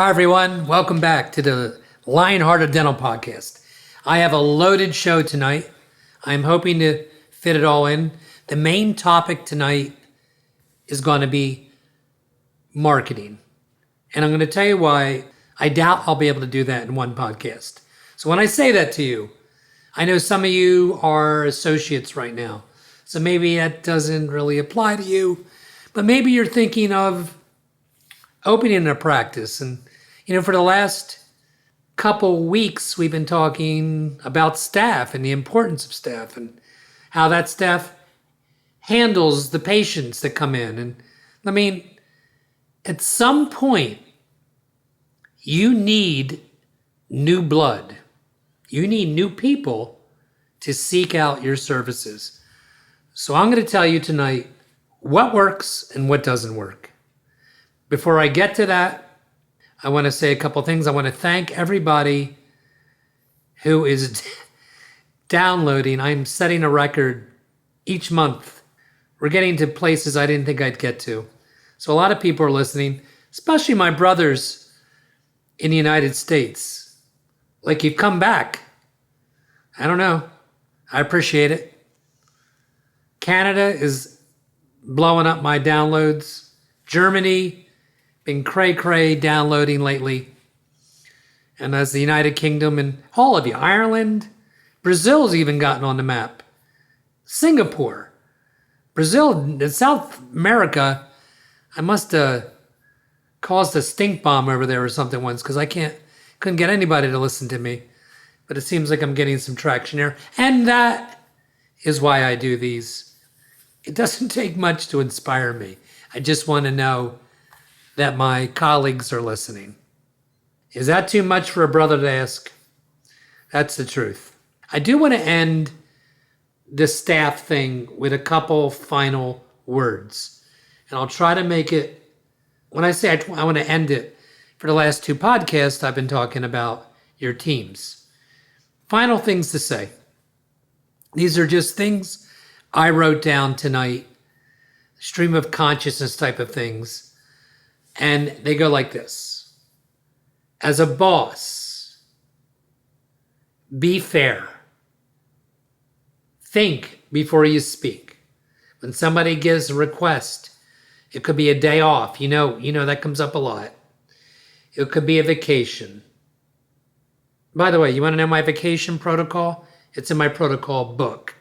Hi, everyone. Welcome back to the Lionhearted Dental Podcast. I have a loaded show tonight. I'm hoping to fit it all in. The main topic tonight is going to be marketing. And I'm going to tell you why I doubt I'll be able to do that in one podcast. So when I say that to you, I know some of you are associates right now. So maybe that doesn't really apply to you. But maybe you're thinking of opening a practice. And, for the last couple weeks, we've been talking about staff and the importance of staff and how that staff handles the patients that come in. And at some point, you need new blood. You need new people to seek out your services. So I'm going to tell you tonight what works and what doesn't work. Before I get to that, I want to say a couple things. I want to thank everybody who is downloading. I'm setting a record each month. We're getting to places I didn't think I'd get to. So a lot of people are listening, especially my brothers in the United States. Like, you've come back. I don't know. I appreciate it. Canada is blowing up my downloads. Germany, been cray-cray downloading lately. And as the United Kingdom and all of you, Ireland, Brazil's even gotten on the map. Singapore, Brazil, South America. I must have caused a stink bomb over there or something once because couldn't get anybody to listen to me. But it seems like I'm getting some traction here. And that is why I do these. It doesn't take much to inspire me. I just want to know that my colleagues are listening. Is that too much for a brother to ask? That's the truth. I do want to end the staff thing with a couple final words. And I'll try to make it, when I say I want to end it, for the last two podcasts, I've been talking about your teams. Final things to say. These are just things I wrote down tonight, stream of consciousness type of things. And they go like this. As a boss, be fair. Think before you speak. When somebody gives a request, it could be a day off. You know that comes up a lot. It could be a vacation. By the way, you want to know my vacation protocol? It's in my protocol book.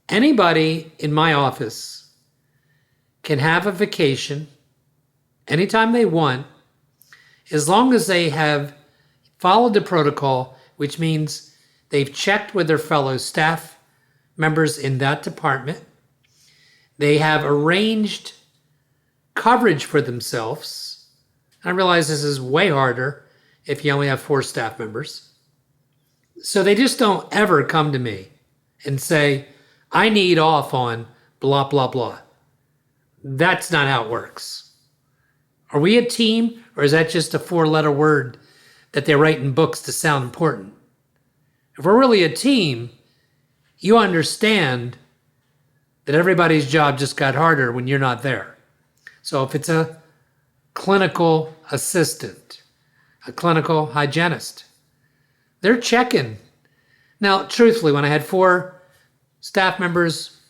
Anybody in my office can have a vacation anytime they want, as long as they have followed the protocol, which means they've checked with their fellow staff members in that department. They have arranged coverage for themselves. I realize this is way harder if you only have 4 staff members. So they just don't ever come to me and say, I need off on blah, blah, blah. That's not how it works. Are we a team, or is that just a 4-letter word that they write in books to sound important? If we're really a team, you understand that everybody's job just got harder when you're not there. So if it's a clinical assistant, a clinical hygienist, they're checking. Now, truthfully, when I had 4 staff members,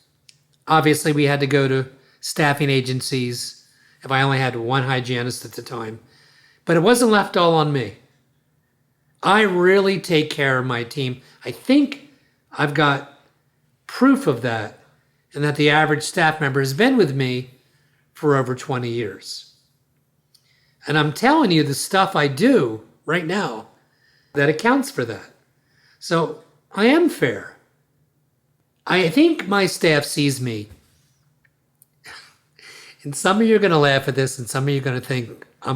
obviously we had to go to staffing agencies if I only had 1 hygienist at the time. But it wasn't left all on me. I really take care of my team. I think I've got proof of that, and that the average staff member has been with me for over 20 years. And I'm telling you the stuff I do right now that accounts for that. So I am fair. I think my staff sees me. And some of you are going to laugh at this, and some of you are going to think I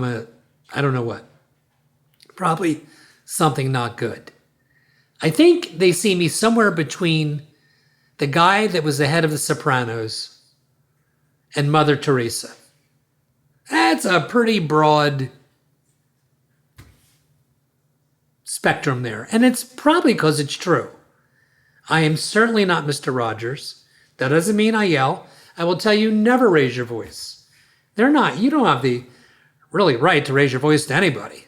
don't know what. Probably something not good. I think they see me somewhere between the guy that was the head of the Sopranos and Mother Teresa. That's a pretty broad spectrum there. And it's probably because it's true. I am certainly not Mr. Rogers. That doesn't mean I yell. I will tell you, never raise your voice. You don't have the really right to raise your voice to anybody.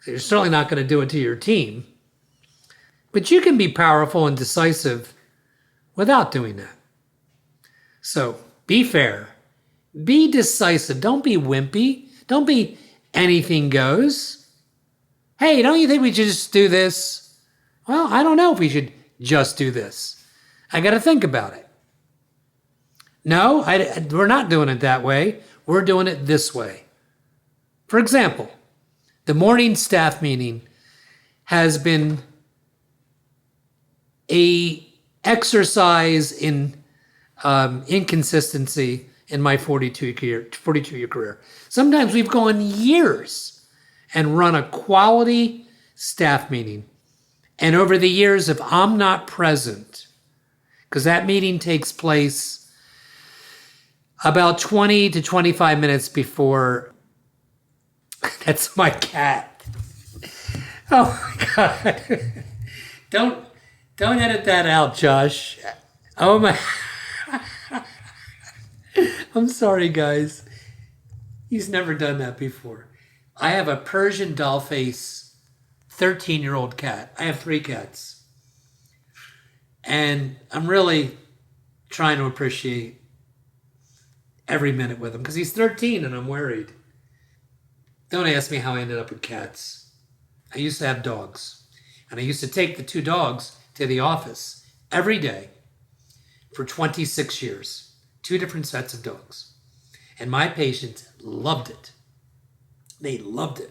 So you're certainly not going to do it to your team. But you can be powerful and decisive without doing that. So be fair. Be decisive. Don't be wimpy. Don't be anything goes. Hey, don't you think we should just do this? Well, I don't know if we should just do this. I got to think about it. No, we're not doing it that way. We're doing it this way. For example, the morning staff meeting has been a exercise in inconsistency in my 42-year career. Sometimes we've gone years and run a quality staff meeting. And over the years, if I'm not present, because that meeting takes place about 20 to 25 minutes before, that's my cat. Oh my God. Don't edit that out, Josh. Oh my. I'm sorry, guys. He's never done that before. I have a Persian doll face 13-year-old cat. I have 3 cats. And I'm really trying to appreciate every minute with him because he's 13 and I'm worried. Don't ask me how I ended up with cats. I used to have dogs. And I used to take the 2 dogs to the office every day for 26 years. 2 different sets of dogs. And my patients loved it. They loved it.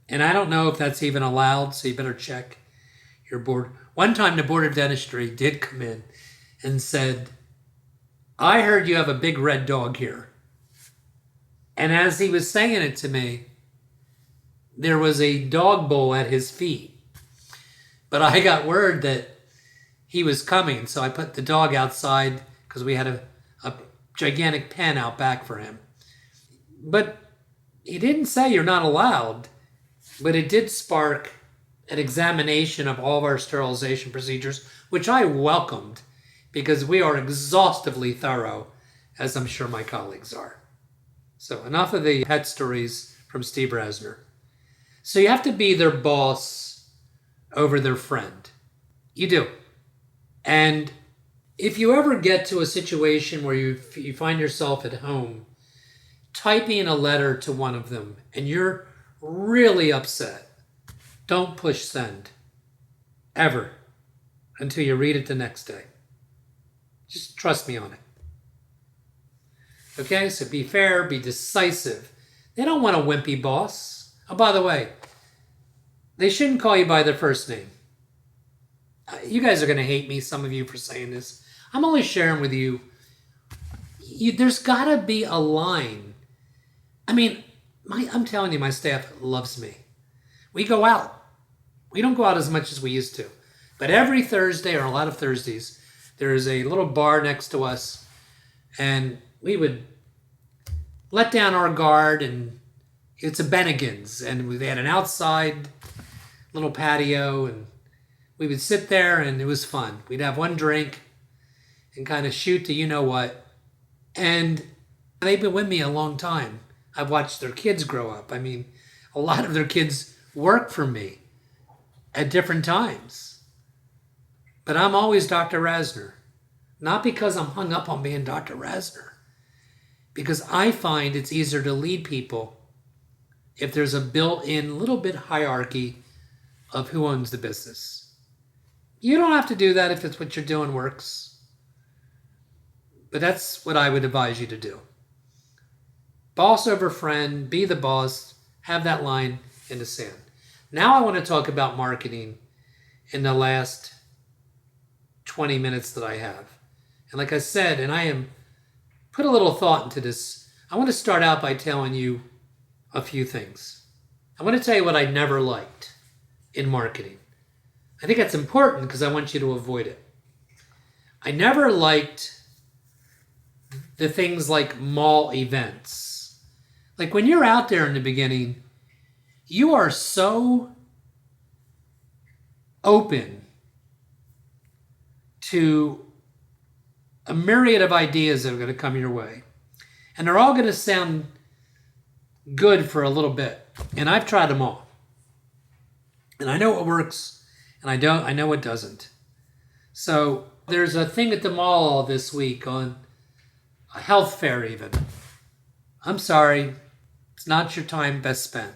And I don't know if that's even allowed, so you better check your board. One time the Board of Dentistry did come in and said, I heard you have a big red dog here. And as he was saying it to me, there was a dog bowl at his feet. But I got word that he was coming, so I put the dog outside because we had a gigantic pen out back for him. But he didn't say you're not allowed, but it did spark an examination of all of our sterilization procedures, which I welcomed because we are exhaustively thorough, as I'm sure my colleagues are. So enough of the pet stories from Steve Rasner. So you have to be their boss over their friend. You do. And if you ever get to a situation where you find yourself at home typing a letter to one of them and you're really upset, don't push send. Ever. Until you read it the next day. Just trust me on it. Okay, so be fair, be decisive. They don't want a wimpy boss. Oh, by the way, they shouldn't call you by their first name. You guys are going to hate me, some of you, for saying this. I'm only sharing with you. There's got to be a line. I mean, I'm telling you, my staff loves me. We go out. We don't go out as much as we used to. But every Thursday, or a lot of Thursdays, there is a little bar next to us. And we would let down our guard, and it's a Bennigan's. And they had an outside little patio, and we would sit there, and it was fun. We'd have one drink and kind of shoot to you-know-what. And they've been with me a long time. I've watched their kids grow up. I mean, a lot of their kids work for me at different times. But I'm always Dr. Rasner. Not because I'm hung up on being Dr. Rasner. Because I find it's easier to lead people if there's a built-in little bit hierarchy of who owns the business. You don't have to do that if it's what you're doing works. But that's what I would advise you to do. Boss over friend, be the boss, have that line in the sand. Now I want to talk about marketing in the last 20 minutes that I have. And like I said, and I am put a little thought into this, I want to start out by telling you a few things. I want to tell you what I never liked in marketing. I think that's important because I want you to avoid it. I never liked the things like mall events. Like when you're out there in the beginning, you are so open to a myriad of ideas that are going to come your way. And they're all going to sound good for a little bit. And I've tried them all. And I know what works, and I know what doesn't. So there's a thing at the mall this week on a health fair even. I'm sorry, it's not your time best spent.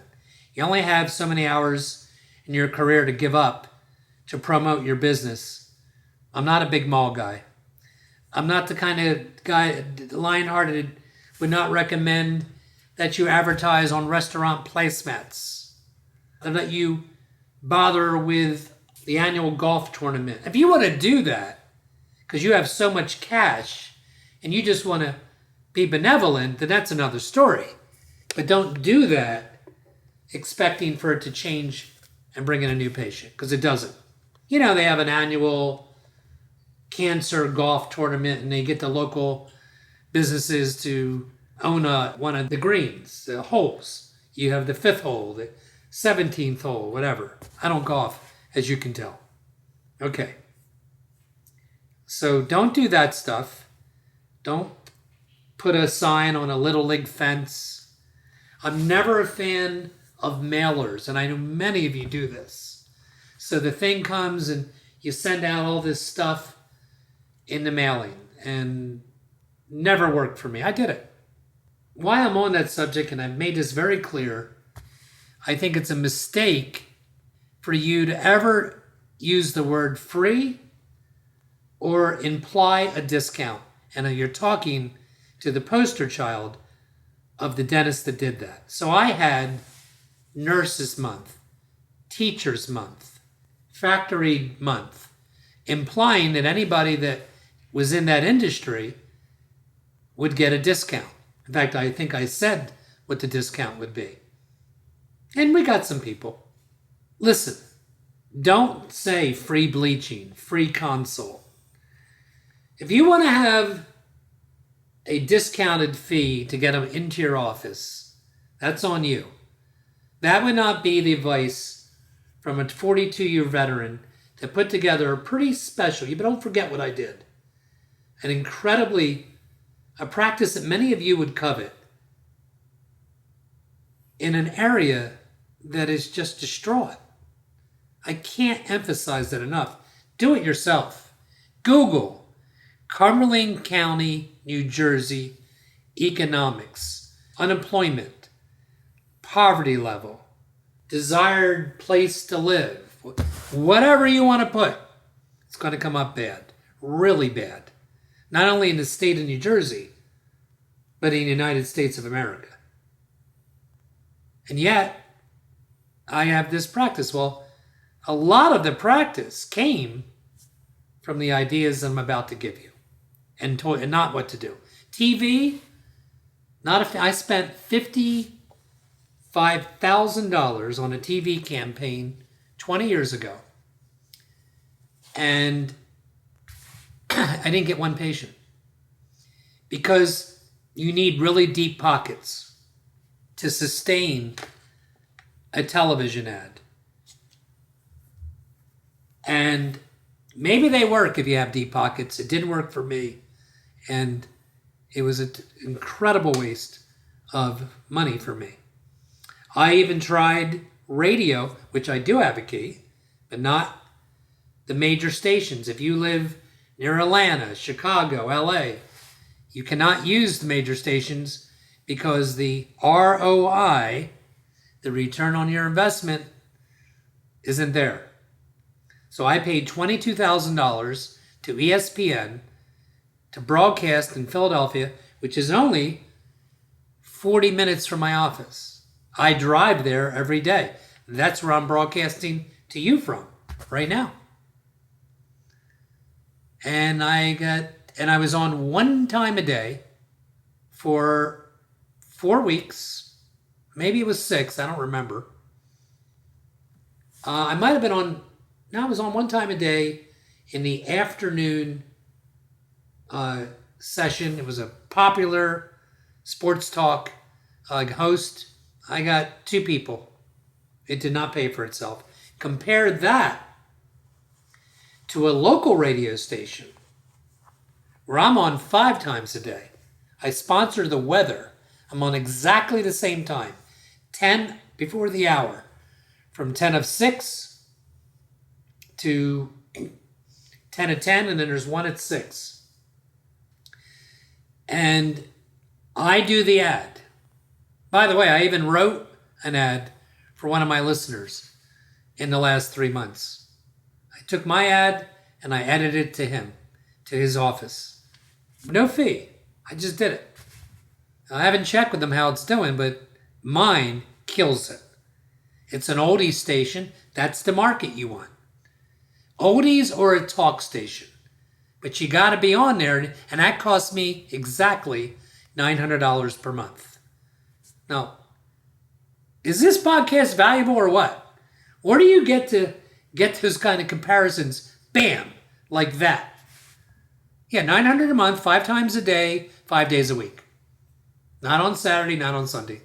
You only have so many hours in your career to give up to promote your business. I'm not a big mall guy. I'm not the kind of guy, Lionhearted would not recommend that you advertise on restaurant placemats, that you bother with the annual golf tournament. If you want to do that, because you have so much cash and you just want to be benevolent, then that's another story. But don't do that expecting for it to change and bring in a new patient, because it doesn't. You know, they have an annual cancer golf tournament and they get the local businesses to own one of the greens, the holes. You have the 5th hole, the 17th hole, whatever. I don't golf, as you can tell. Okay. So don't do that stuff. Don't put a sign on a Little League fence. I'm never a fan of mailers, and I know many of you do this. So the thing comes and you send out all this stuff in the mailing, and never worked for me. I did it. Why I'm on that subject, and I've made this very clear, I think it's a mistake for you to ever use the word free or imply a discount. And you're talking to the poster child of the dentist that did that. So I had Nurses Month, Teachers Month, Factory Month, implying that anybody that was in that industry would get a discount. In fact, I think I said what the discount would be. And we got some people. Listen, don't say free bleaching, free consult. If you want to have a discounted fee to get them into your office, that's on you. That would not be the advice from a 42-year veteran to put together a pretty special, but don't forget what I did, a practice that many of you would covet in an area that is just distraught. I can't emphasize that enough. Do it yourself. Google Cumberland County, New Jersey, economics, unemployment, poverty level, desired place to live, whatever you want to put, it's going to come up bad, really bad. Not only in the state of New Jersey, but in the United States of America. And yet, I have this practice. Well, a lot of the practice came from the ideas I'm about to give you, and not what to do. TV, I spent $55,000 on a TV campaign 20 years ago, and I didn't get one patient, because you need really deep pockets to sustain a television ad. And maybe they work if you have deep pockets. It didn't work for me, and it was an incredible waste of money for me. I even tried radio, which I do advocate, but not the major stations. If you live near Atlanta, Chicago, LA, you cannot use the major stations because the ROI, the return on your investment, isn't there. So I paid $22,000 to ESPN to broadcast in Philadelphia, which is only 40 minutes from my office. I drive there every day. That's where I'm broadcasting to you from right now. And I was on one time a day for 4 weeks. Maybe it was 6. I don't remember. I might have been on. No, I was on one time a day in the afternoon session. It was a popular sports talk host. I got 2 people. It did not pay for itself. Compare that to a local radio station where I'm on 5 times a day. I sponsor the weather. I'm on exactly the same time, 10 before the hour, from 10 of 6 to 10 at 10, and then there's one at 6. And I do the ad. By the way, I even wrote an ad for one of my listeners in the last 3 months. I took my ad and I edited it to him, to his office. No fee. I just did it. I haven't checked with him how it's doing, but mine kills it. It's an oldies station. That's the market you want. Oldies or a talk station. But you got to be on there, and that costs me exactly $900 per month. Now, is this podcast valuable or what? Where do you get to get those kind of comparisons? Bam, like that. Yeah, $900 a month, 5 times a day, 5 days a week. Not on Saturday, not on Sunday.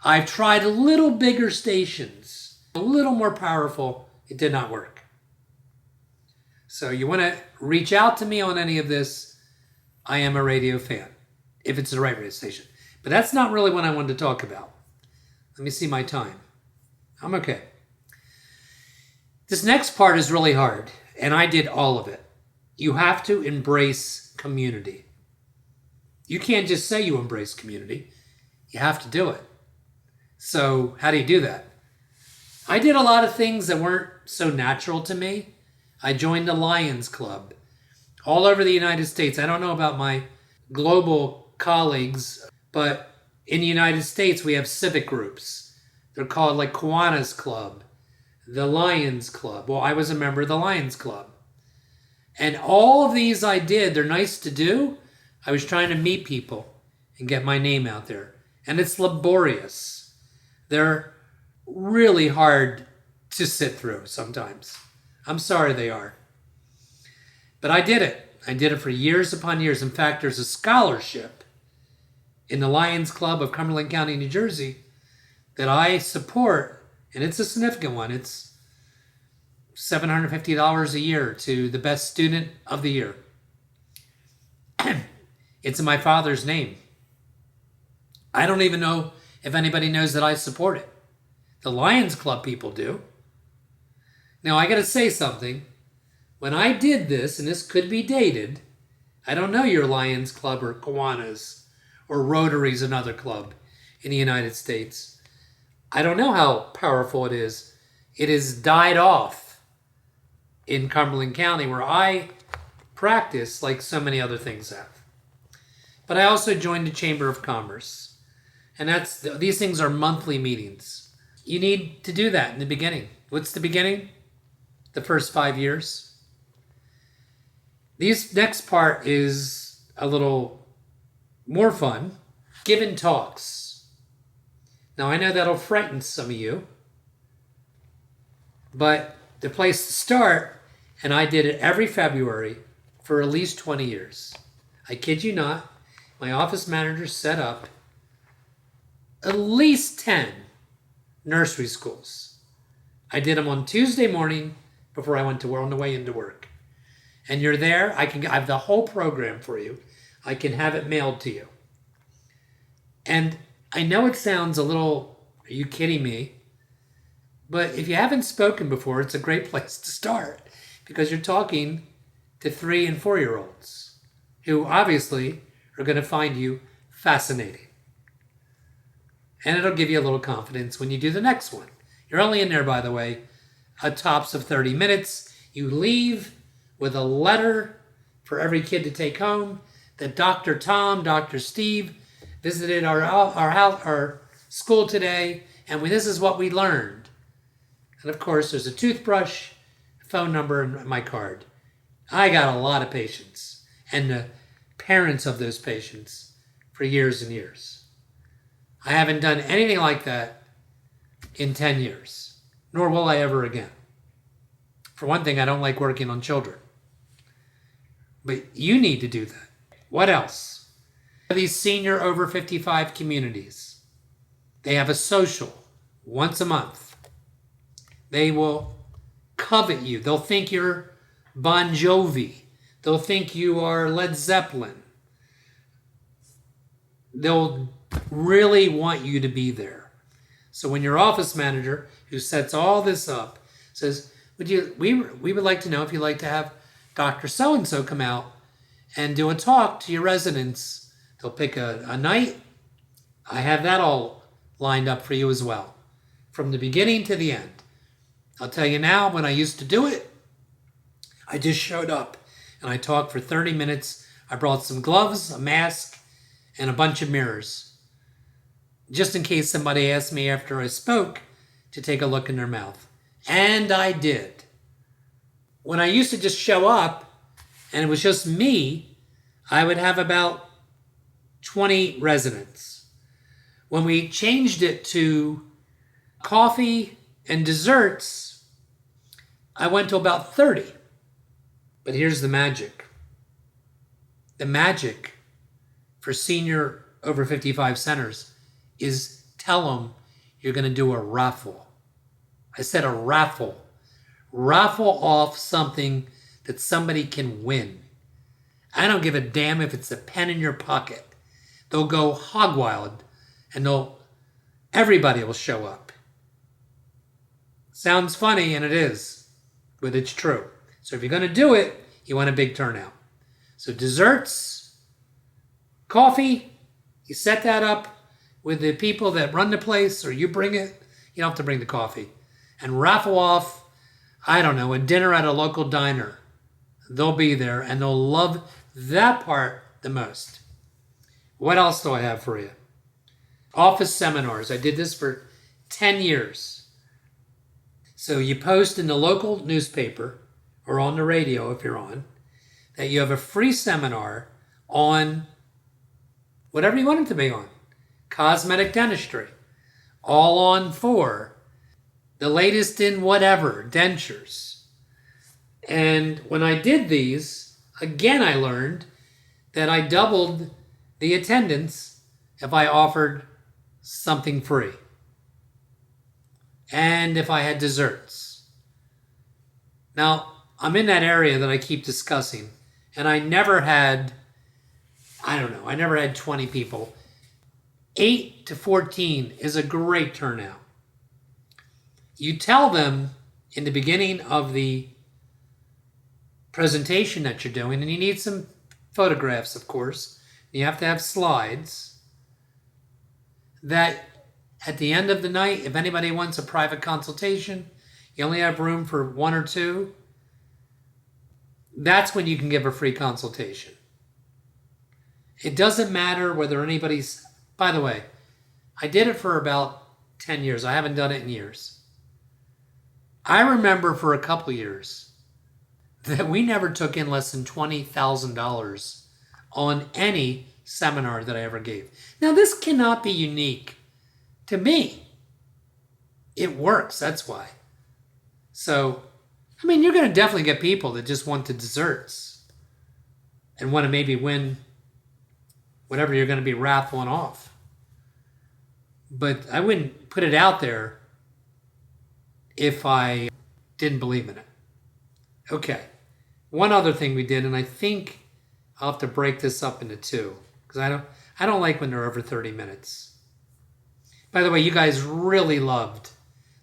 I've tried a little bigger stations, a little more powerful. It did not work. So you want to reach out to me on any of this, I am a radio fan, if it's the right radio station. But that's not really what I wanted to talk about. Let me see my time. I'm okay. This next part is really hard, and I did all of it. You have to embrace community. You can't just say you embrace community. You have to do it. So how do you do that? I did a lot of things that weren't so natural to me. I joined the Lions Club all over the United States. I don't know about my global colleagues, but in the United States, we have civic groups. They're called like Kiwanis Club, the Lions Club. Well, I was a member of the Lions Club. And all of these I did. They're nice to do. I was trying to meet people and get my name out there. And it's laborious. They're really hard to sit through sometimes. I'm sorry they are. But I did it. I did it for years upon years. In fact, there's a scholarship in the Lions Club of Cumberland County, New Jersey, that I support, and it's a significant one. It's $750 a year to the best student of the year. It's in my father's name. I don't even know if anybody knows that I support it. The Lions Club people do. Now, I got to say something. When I did this, and this could be dated, I don't know your Lions Club or Kiwanis or Rotary's another club in the United States. I don't know how powerful it is. It has died off in Cumberland County where I practice like so many other things have. But I also joined the Chamber of Commerce. And these things are monthly meetings. You need to do that in the beginning. What's the beginning? The first 5 years. This next part is a little more fun. Giving talks. Now I know that'll frighten some of you, but the place to start, and I did it every February for at least 20 years. I kid you not, my office manager set up at least 10 nursery schools. I did them on Tuesday morning before I went to work, on the way into work. And you're there, I have the whole program for you. I can have it mailed to you. And I know it sounds a little, are you kidding me? But if you haven't spoken before, it's a great place to start because you're talking to 3 and 4-year-olds who obviously are going to find you fascinating. And it'll give you a little confidence when you do the next one. You're only in there, by the way, a tops of 30 minutes. You leave with a letter for every kid to take home that Dr. Tom, Dr. Steve visited our school today, and this is what we learned. And of course, there's a toothbrush, phone number, and my card. I got a lot of patients, and the parents of those patients for years and years. I haven't done anything like that in 10 years, nor will I ever again. For one thing, I don't like working on children. But you need to do that. What else? These senior over 55 communities, they have a social once a month. They will covet you. They'll think you're Bon Jovi. They'll think you are Led Zeppelin. They'll really want you to be there. So when your office manager, who sets all this up, says, We would like to know if you'd like to have Dr. So-and-so come out and do a talk to your residents. They'll pick a night. I have that all lined up for you as well, from the beginning to the end. I'll tell you now, when I used to do it, I just showed up and I talked for 30 minutes. I brought some gloves, a mask, and a bunch of mirrors, just in case somebody asked me after I spoke to take a look in their mouth. And I did. When I used to just show up and it was just me, I would have about 20 residents. When we changed it to coffee and desserts, I went to about 30. But here's the magic. The magic for senior over 55 centers is tell them you're going to do a raffle. I said a raffle. Raffle off something that somebody can win. I don't give a damn if it's a pen in your pocket. They'll go hog wild and everybody will show up. Sounds funny, and it is, but it's true. So if you're going to do it, you want a big turnout. So desserts, coffee, you set that up with the people that run the place, or you bring it. You don't have to bring the coffee. And raffle off, I don't know, a dinner at a local diner. They'll be there, and they'll love that part the most. What else do I have for you? Office seminars. I did this for 10 years. So you post in the local newspaper or on the radio if you're on that you have a free seminar on whatever you want it to be on. Cosmetic dentistry. All on 4. The latest in whatever, dentures. And when I did these, again I learned that I doubled the attendance if I offered something free. And if I had desserts. Now, I'm in that area that I keep discussing, and I never had 20 people. 8 to 14 is a great turnout. You tell them in the beginning of the presentation that you're doing, and you need some photographs, of course. You have to have slides, that at the end of the night, if anybody wants a private consultation, you only have room for 1 or 2. That's when you can give a free consultation. It doesn't matter whether anybody's... By the way, I did it for about 10 years. I haven't done it in years. I remember for a couple years that we never took in less than $20,000 on any seminar that I ever gave. Now, this cannot be unique to me. It works, that's why. So, I mean, you're going to definitely get people that just want the desserts and want to maybe win whatever you're going to be raffling off. But I wouldn't put it out there if I didn't believe in it. Okay. One other thing we did, and I think I'll have to break this up into 2, because I don't like when they're over 30 minutes. By the way, you guys really loved.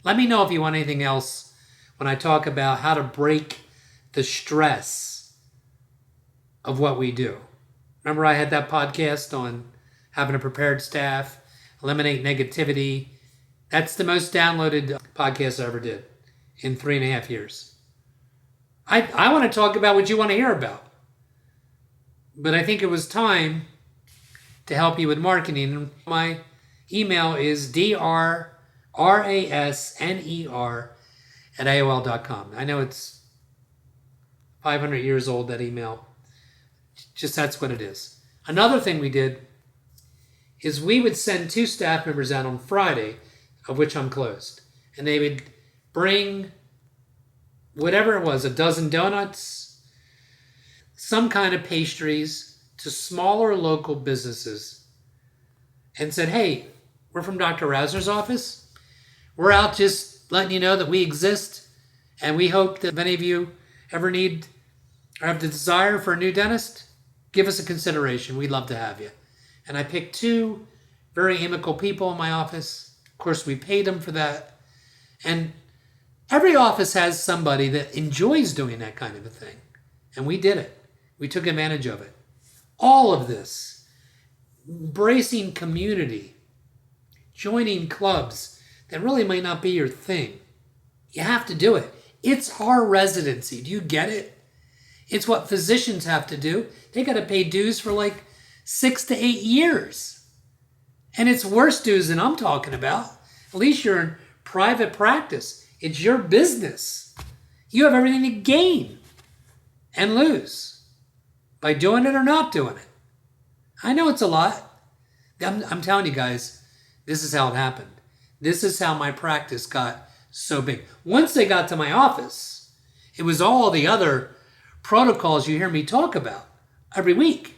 Let me know if you want anything else when I talk about how to break the stress of what we do. Remember I had that podcast on having a prepared staff, eliminate negativity. That's the most downloaded podcast I ever did in 3.5 years. I want to talk about what you want to hear about. But I think it was time to help you with marketing. My email is drrasner@aol.com. I know it's 500 years old, that email. Just that's what it is. Another thing we did is we would send 2 staff members out on Friday, of which I'm closed. And they would bring whatever it was, a dozen donuts, some kind of pastries to smaller local businesses, and said, hey, we're from Dr. Rasner's office. We're out just letting you know that we exist, and we hope that if any of you ever need or have the desire for a new dentist, give us a consideration. We'd love to have you. And I picked 2 very amicable people in my office. Of course, we paid them for that. And Every office has somebody that enjoys doing that kind of a thing. And we did it. We took advantage of it. All of this, embracing community, joining clubs that really might not be your thing. You have to do it. It's our residency. Do you get it? It's what physicians have to do. They got to pay dues for like 6 to 8 years. And it's worse dues than I'm talking about. At least you're in private practice. It's your business. You have everything to gain and lose by doing it or not doing it. I know it's a lot. I'm telling you guys, this is how it happened. This is how my practice got so big. Once they got to my office, it was all the other protocols you hear me talk about every week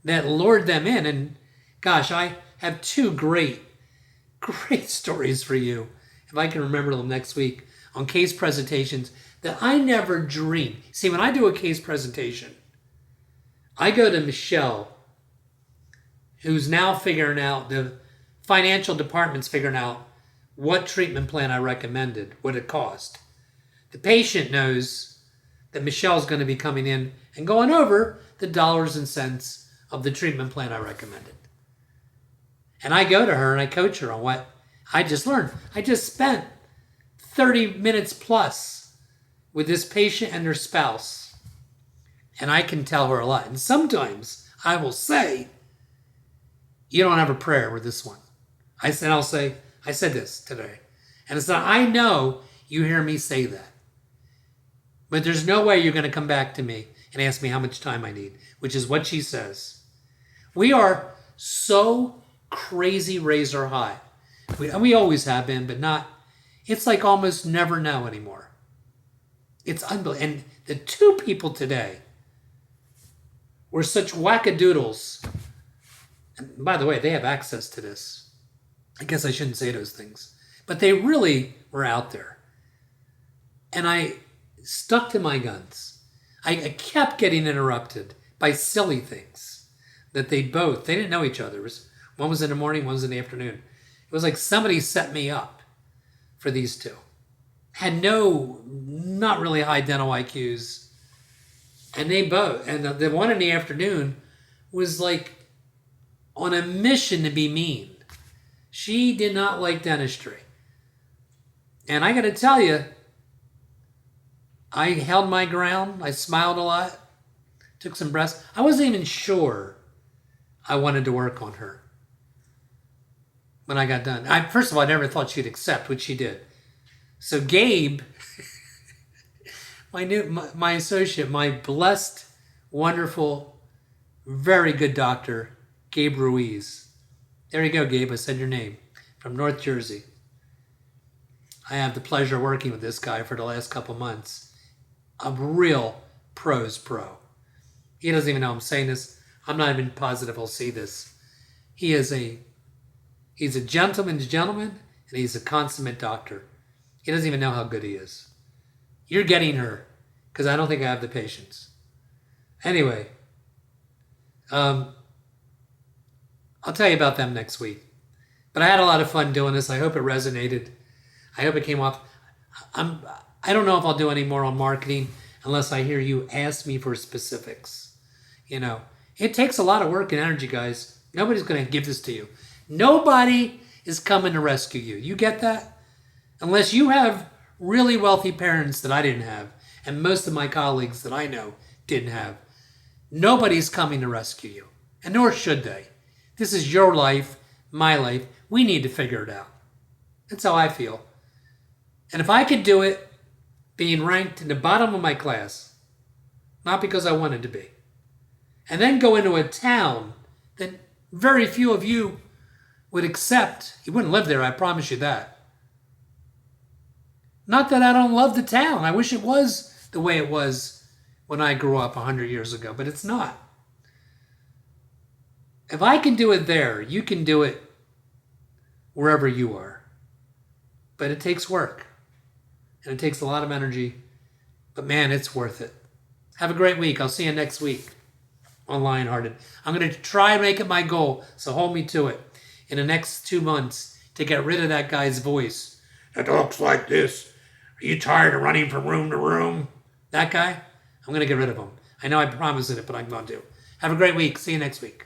that lured them in. And gosh, I have 2 great stories for you, if I can remember them next week, on case presentations that I never dreamed. See, when I do a case presentation, I go to Michelle, who's now figuring out, the financial department's figuring out what treatment plan I recommended, what it cost. The patient knows that Michelle's going to be coming in and going over the dollars and cents of the treatment plan I recommended. And I go to her and I coach her on what I just learned. I just spent 30 minutes plus with this patient and their spouse. And I can tell her a lot. And sometimes I will say, you don't have a prayer with this one. I said this today. And it's not, I know you hear me say that. But there's no way you're going to come back to me and ask me how much time I need, which is what she says. We are so crazy razor high. We always have been, but not, it's like almost never know anymore. It's unbelievable. And the 2 people today were such wackadoodles. And by the way, they have access to this. I guess I shouldn't say those things. But they really were out there. And I stuck to my guns. I kept getting interrupted by silly things that they didn't know each other. One was in the morning, one was in the afternoon. It was like somebody set me up for these 2. Had not really high dental IQs. And the one in the afternoon was like on a mission to be mean. She did not like dentistry. And I got to tell you, I held my ground. I smiled a lot. Took some breaths. I wasn't even sure I wanted to work on her when I got done. First of all, I never thought she'd accept, which she did. So Gabe, my associate, my blessed, wonderful, very good doctor, Gabe Ruiz. There you go, Gabe. I said your name. From North Jersey. I have the pleasure of working with this guy for the last couple months. A real pro's pro. He doesn't even know I'm saying this. I'm not even positive he'll see this. He's a gentleman's gentleman, and he's a consummate doctor. He doesn't even know how good he is. You're getting her, because I don't think I have the patience. Anyway, I'll tell you about them next week. But I had a lot of fun doing this. I hope it resonated. I hope it came off. I don't know if I'll do any more on marketing unless I hear you ask me for specifics. It takes a lot of work and energy, guys. Nobody's going to give this to you. Nobody is coming to rescue you. You get that? Unless you have really wealthy parents that I didn't have, and most of my colleagues that I know didn't have. Nobody's coming to rescue you, and nor should they. This is your life, my life. We need to figure it out. That's how I feel. And if I could do it being ranked in the bottom of my class, not because I wanted to be, and then go into a town that very few of you would accept, you wouldn't live there, I promise you that. Not that I don't love the town. I wish it was the way it was when I grew up 100 years ago, but it's not. If I can do it there, you can do it wherever you are. But it takes work. And it takes a lot of energy. But man, it's worth it. Have a great week. I'll see you next week on Lionhearted. I'm going to try and make it my goal, so hold me to it, in the next 2 months to get rid of that guy's voice. That talks like this. Are you tired of running from room to room? That guy, I'm going to get rid of him. I know I promised it, but I'm going to. Have a great week. See you next week.